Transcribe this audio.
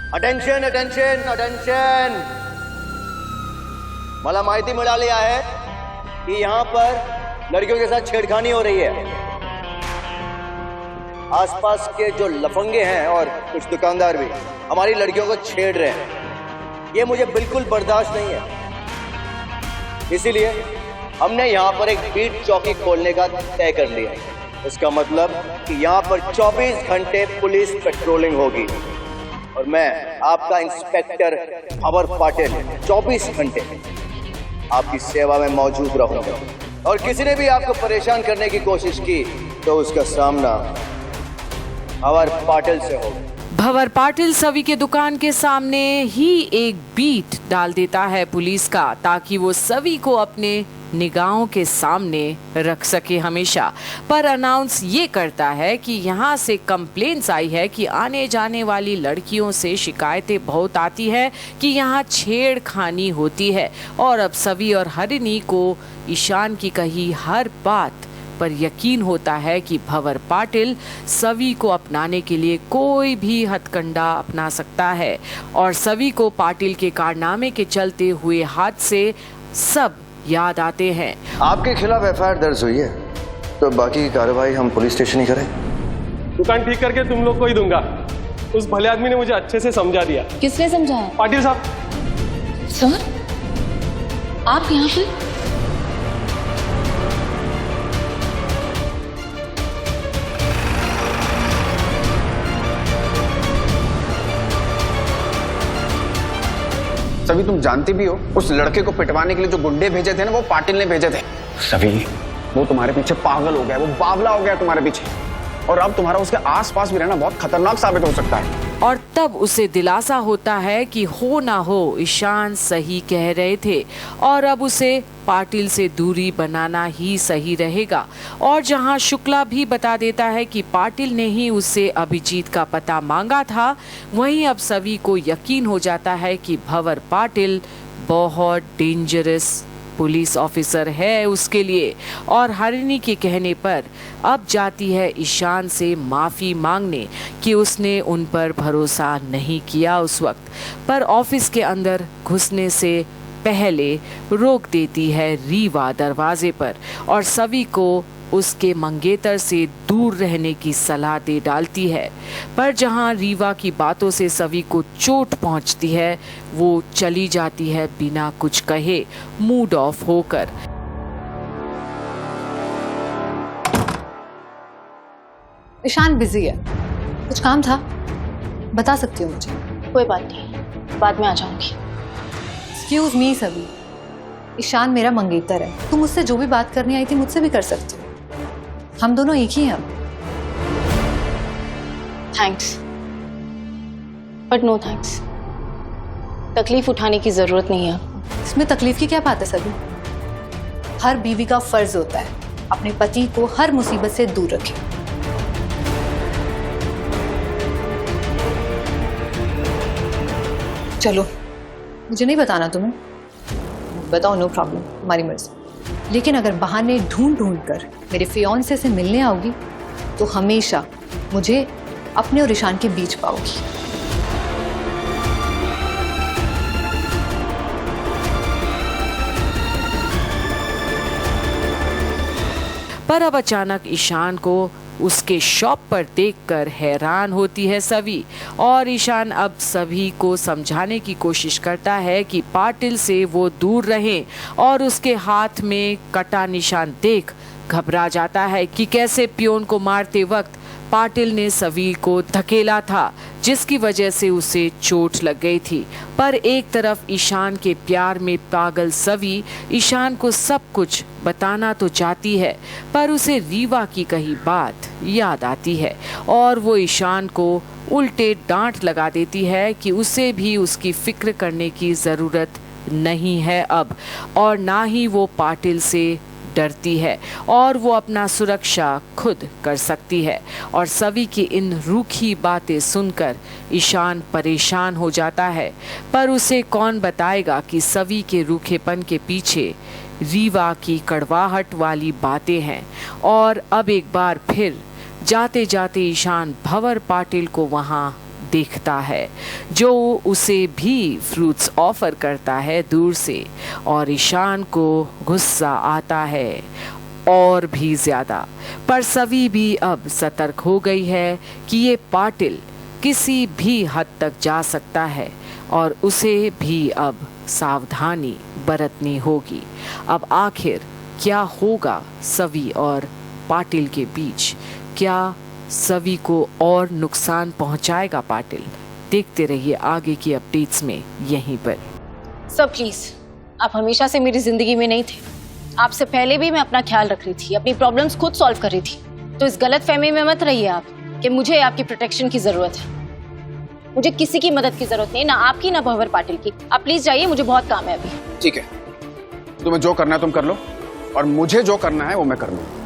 Attention attention attention, मला माहिती मिळाली आहे कि यहाँ पर लड़कियों के साथ छेड़खानी हो रही है। आसपास के जो लफंगे हैं और कुछ दुकानदार भी हमारी लड़कियों को छेड़ रहे हैं। ये मुझे बिल्कुल बर्दाश्त नहीं है, इसीलिए हमने यहाँ पर एक बीट चौकी खोलने का तय कर लिया। इसका मतलब कि यहाँ पर 24 घंटे पुलिस पेट्रोलिंग होगी और मैं आपका इंस्पेक्टर भंवर पाटिल 24 घंटे आपकी सेवा में मौजूद रहूंगा और किसी ने भी आपको परेशान करने की कोशिश की तो उसका सामना भंवर पाटिल से होगा। भंवर पाटिल सवी के दुकान के सामने ही एक बीट डाल देता है पुलिस का, ताकि वो सवी को अपने निगाहों के सामने रख सके हमेशा। पर अनाउंस ये करता है कि यहाँ से कंप्लेंट्स आई है कि आने जाने वाली लड़कियों से शिकायतें बहुत आती है कि यहाँ छेड़खानी होती है। और अब सवी और हरिणी को ईशान की कही हर बात पर यकीन होता है कि भंवर पाटिल सवी को अपनाने के लिए कोई भी हथकंडा अपना सकता है। और सवी को पाटिल के कारनामे के चलते हुए हादसे सब याद आते हैं। आपके खिलाफ एफआईआर दर्ज हुई है तो बाकी की कार्रवाई हम पुलिस स्टेशन ही करें। दुकान ठीक करके तुम लोग को ही दूंगा। उस भले आदमी ने मुझे अच्छे से समझा दिया। किसने समझाया? पाटिल साहब। सर, आप यहाँ पे? सभी तुम जानती भी हो उस लड़के को पिटवाने के लिए जो गुंडे भेजे थे ना, वो पाटिल ने भेजे थे। सभी वो तुम्हारे पीछे पागल हो गया, वो बावला हो गया तुम्हारे पीछे, और अब तुम्हारा उसके आसपास भी रहना बहुत खतरनाक साबित हो सकता है। और तब उसे दिलासा होता है कि हो ना हो ईशान सही कह रहे थे और अब उसे पाटिल से दूरी बनाना ही सही रहेगा। और जहां शुक्ला भी बता देता है कि पाटिल ने ही उससे अभिजीत का पता मांगा था, वहीं अब सभी को यकीन हो जाता है कि भंवर पाटिल बहुत डेंजरस पुलिस ऑफिसर है उसके लिए। और हरिणी के कहने पर अब जाती है ईशान से माफ़ी मांगने कि उसने उन पर भरोसा नहीं किया उस वक्त, पर ऑफिस के अंदर घुसने से पहले रोक देती है रीवा दरवाजे पर और सभी को उसके मंगेतर से दूर रहने की सलाह दे डालती है। पर जहां रीवा की बातों से सभी को चोट पहुंचती है, वो चली जाती है बिना कुछ कहे, मूड ऑफ होकर। ईशान बिजी है, कुछ काम था? बता सकती हो मुझे? कोई बात नहीं, बाद में आ जाऊंगी। एक्सक्यूज मी सभी, ईशान मेरा मंगेतर है। तुम मुझसे जो भी बात करनी आई थी मुझसे भी कर सकती हो, हम दोनों एक ही हैं। Thanks but no thanks. तकलीफ उठाने की जरूरत नहीं है। इसमें तकलीफ की क्या बात है सभी? हर बीवी का फर्ज होता है अपने पति को हर मुसीबत से दूर रखे। चलो, मुझे नहीं बताना तुम्हें, बताओ, नो प्रॉब्लम, तुम्हारी मर्जी। लेकिन अगर बहाने ढूंढ ढूंढ कर मेरे फियांसे से मिलने आओगी तो हमेशा मुझे अपने और ईशान के बीच पाओगी। पर अब अचानक ईशान को उसके शॉप पर देखकर हैरान होती है सभी, और ईशान अब सभी को समझाने की कोशिश करता है कि पाटिल से वो दूर रहें, और उसके हाथ में कटा निशान देख घबरा जाता है कि कैसे पियोन को मारते वक्त पाटिल ने सवी को धकेला था, जिसकी वजह से उसे चोट लग गई थी। पर एक तरफ ईशान के प्यार में पागल सवी ईशान को सब कुछ बताना तो चाहती है, पर उसे रीवा की कही बात याद आती है और वो ईशान को उल्टे डांट लगा देती है कि उसे भी उसकी फिक्र करने की ज़रूरत नहीं है अब, और ना ही वो पाटिल से डरती है और वो अपना सुरक्षा खुद कर सकती है। और सभी की इन रूखी बातें सुनकर ईशान परेशान हो जाता है, पर उसे कौन बताएगा कि सभी के रूखेपन के पीछे रीवा की कड़वाहट वाली बातें हैं। और अब एक बार फिर जाते जाते ईशान भंवर पाटिल को वहाँ देखता है, जो उसे भी फ्रूट्स ऑफर करता है दूर से, और ईशान को गुस्सा आता है और भी ज़्यादा। पर सवी भी अब सतर्क हो गई है कि ये पाटिल किसी भी हद तक जा सकता है और उसे भी अब सावधानी बरतनी होगी। अब आखिर क्या होगा सवी और पाटिल के बीच? क्या सवी को और नुकसान पहुंचाएगा पाटिल? देखते रहिए आगे की अपडेट्स में यहीं पर। सब प्लीज, आप हमेशा से मेरी जिंदगी में नहीं थे। आपसे पहले भी मैं अपना ख्याल रख रही थी, अपनी प्रॉब्लम्स खुद सॉल्व कर रही थी। तो इस गलत फहमी में मत रहिए आप कि मुझे आपकी प्रोटेक्शन की जरूरत है। मुझे किसी की मदद की जरूरत नहीं, ना आपकी ना भंवर पाटिल की। आप प्लीज जाइए, मुझे बहुत काम है अभी। ठीक है, तुम्हें जो करना है तुम कर लो, और मुझे जो करना है वो मैं कर लूंगा।